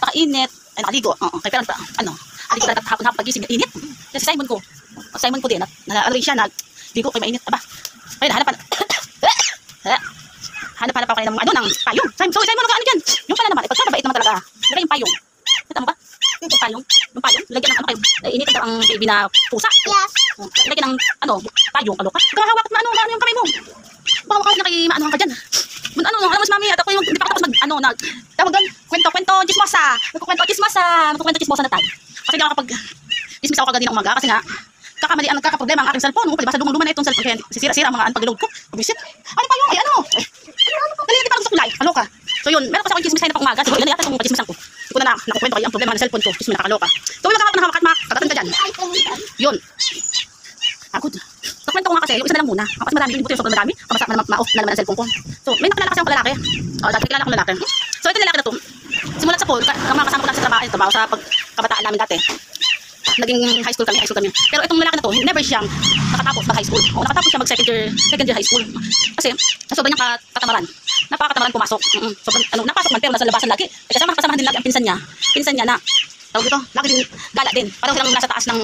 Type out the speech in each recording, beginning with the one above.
napakainit. Ay, nakaligo. Kaya pero, aligo talaga hapon-hapon pagising, init. Kasi Simon ko din, nag-alawin siya, nag-ligo kay mainit. Aba, ayun, hanapan ako kayo ng ng payong. Simon, ano dyan? Yung pala naman, ipagkabait naman talaga. Lagay yung payong. Kita mo ba? Yung payong. Lagyan ng kayo. Initin daw ang baby na pusa. Yes. Lagyan ng, payong, kaloka. Hawak at yung kamay mo. Baka makawit na kay, ka dyan. Alam mo si mami, at ako yung, hindi pa ako tapos tawag doon, kwento, chismosa. Magkukwento, chismosa na tayo. Kasi hindi ako chismis ako kagad ng umaga, kasi nga, nagkakaproblema ang aking cellphone. Palibasa lumang-luma na itong cellphone, kaya sisira-sira ang mga pag-load ko. Pag-visit. Ano pa yun? Dali, hindi parang gusto kulay. Kaloka. So yun, meron kasi akong chismis na pang umaga. Siguro yun yata kung chismisan ko. Hindi ko na nakukwento kayo ang problema ng cellphone ko. Chismis na kakaloka. So yung nakahawak at makakagatan ka dyan. Yun. Good. Nakwento ko nga kasi, yung isa na lang muna. Kasi marami yung buto yung sobrang marami. Kamasa ma-off na naman ang cellphone ko. So, may nakilala kasi akong lalaki. Dati kilala akong lalaki. So, ito lalaki na to. Simulat sa pool, ang mga kasama ko lang sa trabaho sa pagkabataan namin dati. Naging high school kami. Pero itong lalaki na to, never siyang nakatapos mag-high school. O, nakatapos siya mag-second year high school. Kasi, sobrang niyang katamaran. Napakakatamaran pumasok. Sobrang, napasok man, pero nasa labasan lagi. Kasama din lagi ang pinsan niya na, tawag dito, lagi din, gala din. Parang silang nasa taas ng,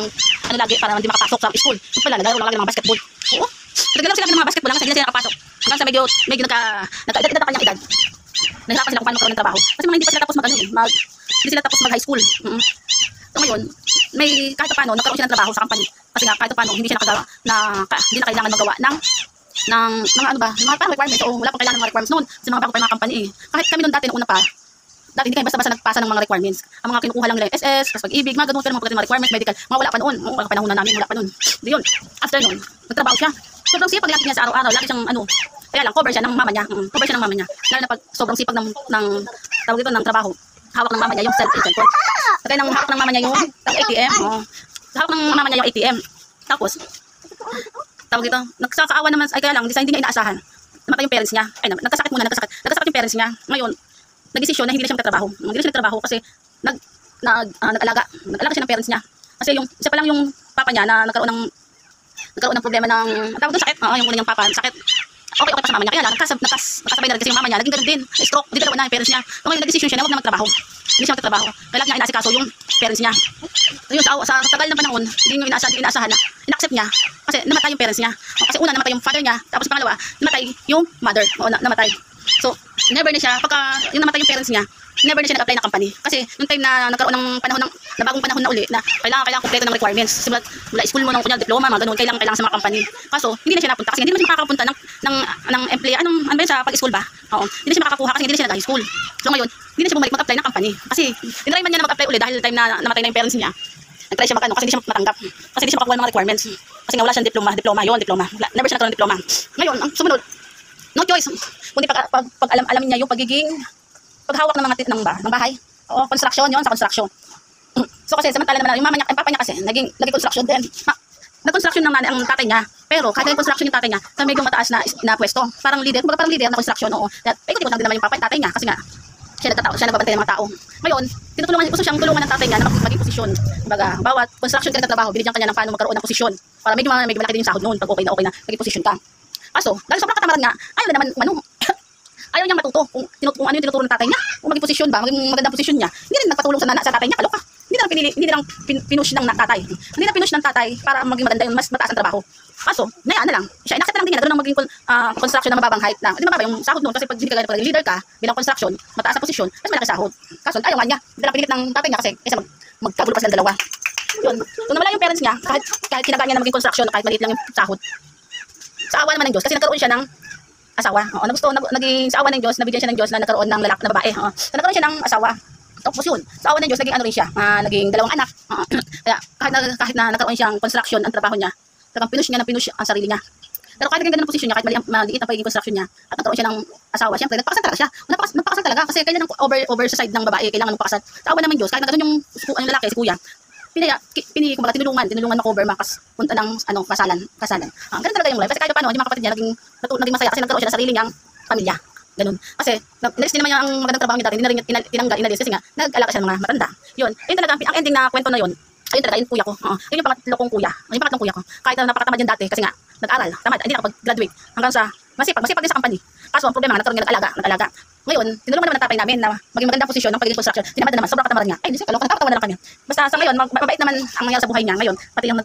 lagi, para hindi makapasok sa school. Yung pala, naglalaro lang lagi ng mga basketball. Oo. Naglalaro sila ng mga basketball lang kasi hindi sila nakapasok. Hanggang sa medyo nagkaedad na kanyang edad. Nahirapan sila kung paano magkaroon ng trabaho. Kasi mga hindi pa sila tapos hindi sila tapos mag-high school. So ngayon, kahit paano, nagkaroon sila ng trabaho sa company. Kasi nga, kahit paano, hindi siya nakagawa hindi na kailangan magawa ng mga parang requirements. O wala pang kailangan ng mga requirements noon. Kasi mga bago pa yung mga company Kahit kami noon dati, noong una pa, dati hindi kayo basta-basta nagpasa ng mga requirements. Ang mga kinukuha lang nila SS, tapos pag-ibig, mga ganun, pero mga requirements, medical, mga wala pa noon. Wala pa panahon na namin, wala pa noon. Di yun. After noon, nagtrabaho siya. Sobrang sipag niya sa araw-araw, lagi siyang kaya lang, cover siya ng mama niya. Lalo na pag sobrang sipag tawag dito, ng trabaho. Hawak ng mama niya yung cellphone. Kaya nang hawak ng mama niya yung ATM. Hawak ng mama niya yung ATM. Tapos, tawag dito, nagsakaawa naman, kaya lang, hindi niya inaasahan. Namatay yung parents niya. Nagkasakit yung parents niya. Ngayon, nagdesisyon na hindi na siya magtatrabaho kasi nag-alaga siya ng parents niya. Kasi yung isa pa lang yung papa niya na nagkaroon ng problema ng tawag doon sakit. Yung una niyang papa, sakit. Okay pa sa mama niya. Kaya lang nakasabay na rin kasi yung mama niya naging ganun din. Stroke, hindi dalawa na yung parents niya. So ngayon nagdesisyon siya na huwag na magtrabaho. Hindi siya magtatrabaho. Kaya lang niya inasikaso yung parents niya. Yun, sa tagal ng panahon, hindi niya inaasahan na in-accept niya kasi namatay yung parents niya. Kasi una namatay yung father niya, tapos pangalawa, namatay yung mother. Namatay. So, never na siya, yung namatay yung parents niya, never na siya nag-apply ng company. Kasi nung time na nagkaroon ng panahon na bagong panahon na uli, na kailangan kompleto ng requirements. Simula school mo, kunya diploma, mga ganun, kailangan sa mga company. Kaso, hindi na siya napunta kasi hindi na siya makakapunta ng employee, ano ba yun, sa pag-school ba? Oo. Hindi na siya makakakuha kasi hindi na siya nag-high school. So ngayon, hindi na siya bumalik mag-apply ng company. Kasi, tinry man niya na mag-apply uli dahil time na namatay na yung parents niya. Nag-try siya kasi hindi siya matanggap. Kasi hindi siya makakuha ng mga requirements. Kasi nga wala siyang diploma. Never siya nagkaroon ng diploma. Ngayon, ang sumunod, no choice. Kundi alamin niya yung paghawak ng bahay. O construction, yon sa construction. So kasi samantala naman yung mama niya, yung papa niya kasi naging construction din. Nag-construction naman ang tatay niya. Pero kahit nag-construction yung tatay niya, sa medyo mataas na pwesto. Parang leader na construction, oo. Ikot-ikot lang din naman yung papa yung tatay niya kasi nga siya nagbabantay ng mga tao. Ngayon, gusto siyang tulungan ng tatay niya na maging posisyon. Kumbaga, bawat construction ka nagtatrabaho, binigyan kanya ng paano magkaroon ng posisyon. Para medyo malaki din yung sahod noon pag okay na naging posisyon ka. Kaso, dahil sobrang katamaran nga, ayaw niyang matuto kung ano yung tinuturo ng tatay niya. Kung maging posisyon ba, maging magandang posisyon niya. Hindi rin nagpatulong sa tatay niya, kaloka. Hindi na lang pinush ng tatay. Hindi na pinush ng tatay para maging maganda yung mas mataas ang trabaho. Kaso, nayaan na lang. Siya inaccept na lang din niya, nagkaroon ng maging construction na mababang height na. Hindi mababa yung sahod noon kasi pag hindi ka ganito leader ka, bilang construction, mataas na posisyon, mas malaki sahod. Kaso, ayaw nga niya. Hindi lang pinilit ng tatay niya kasi magkagulo pa sila dalawa. Yun. So, nawala yung parents niya, kahit kinaga niya na maging construction, kahit maliit lang yung sahod. Sa awa naman ng Diyos, kasi nagkaroon siya ng asawa. Naging sa awa ng Diyos, nabigyan siya ng Diyos na nagkaroon ng lalaki na babae. So nagkaroon siya ng asawa. Tapos yun, sa awa ng Diyos, naging ano rin siya, naging dalawang anak. Kaya kahit na nagkaroon siyang construction ang trabaho niya, talagang pinush ang sarili niya. Pero kahit naging ganun ang posisyon niya, kahit maliit ang pagiging construction niya, at nagkaroon siya ng asawa, siyempre nagpakasal talaga siya. Nagpakasal talaga kasi kailan ng over sa side ng babae, kailangan magpakasal. Sa awa naman ng Diyos, kahit nagkaroon yung lalaki, si kuya, kumbaga tinulungan ma-cover punta ng kasalan. Ganun talaga yung life. Kasi kahit paano, yung mga kapatid niya naging masaya kasi nagkaroon siya ng sarili niyang pamilya. Ganun. Kasi next din naman yung magandang trabaho niya dati, hindi na rin inalis kasi nga nag-alaga siya ng mga matanda. Yun talaga ang ending na kwento na yun. Ayun talaga yung kuya ko. Yun yung pangatlong kuya ko. Kahit na napakatamad yan dati kasi nga nag-aral, tamad, hindi nakapag-graduate. Hanggang sa, masipag din sa company. Kaso ang problema, nagkaroon niya nag-alaga. Ngayon, tinulungan naman ng tatay namin na maging magandang posisyon ng pagiging construction. Tinamad na naman, sobrang katamaran niya. Ay, hindi siya kaloko, nagkakatawa na lang kami. Basta sa ngayon, mabait naman ang nangyari sa buhay niya. Ngayon, pati yung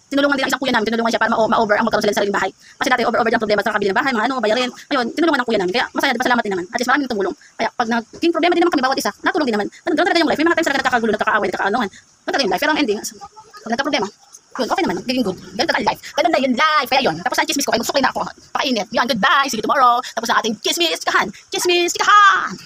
tinulungan din ang isang kuya namin, tinulungan siya para ma-over ang magkaroon sila ng sariling bahay. Kasi dati over ang problema sa kabili ng bahay, mga bayarin. Ngayon, tinulungan ng kuya namin. Kaya masaya, salamat din naman. At least maraming tumulong. Kaya pag naging problema din naman kami bawat isa, natulong din naman. Ganun talaga yung life. May mga times talaga nagkakagulo, nagkakaaway, nagkakaanohan. Ganun talaga yung life. Pero ang ending, pag nagka-problema, yun, okay naman, naging good. Ganun talaga ang life. Ganun na yung life. Kaya yun, tapos na ang chismis ko, kaya gusto ko na ako. Pakainit. Yan, goodbye. See you tomorrow. Tapos na ating chismis, kahan. Chismis, kahan.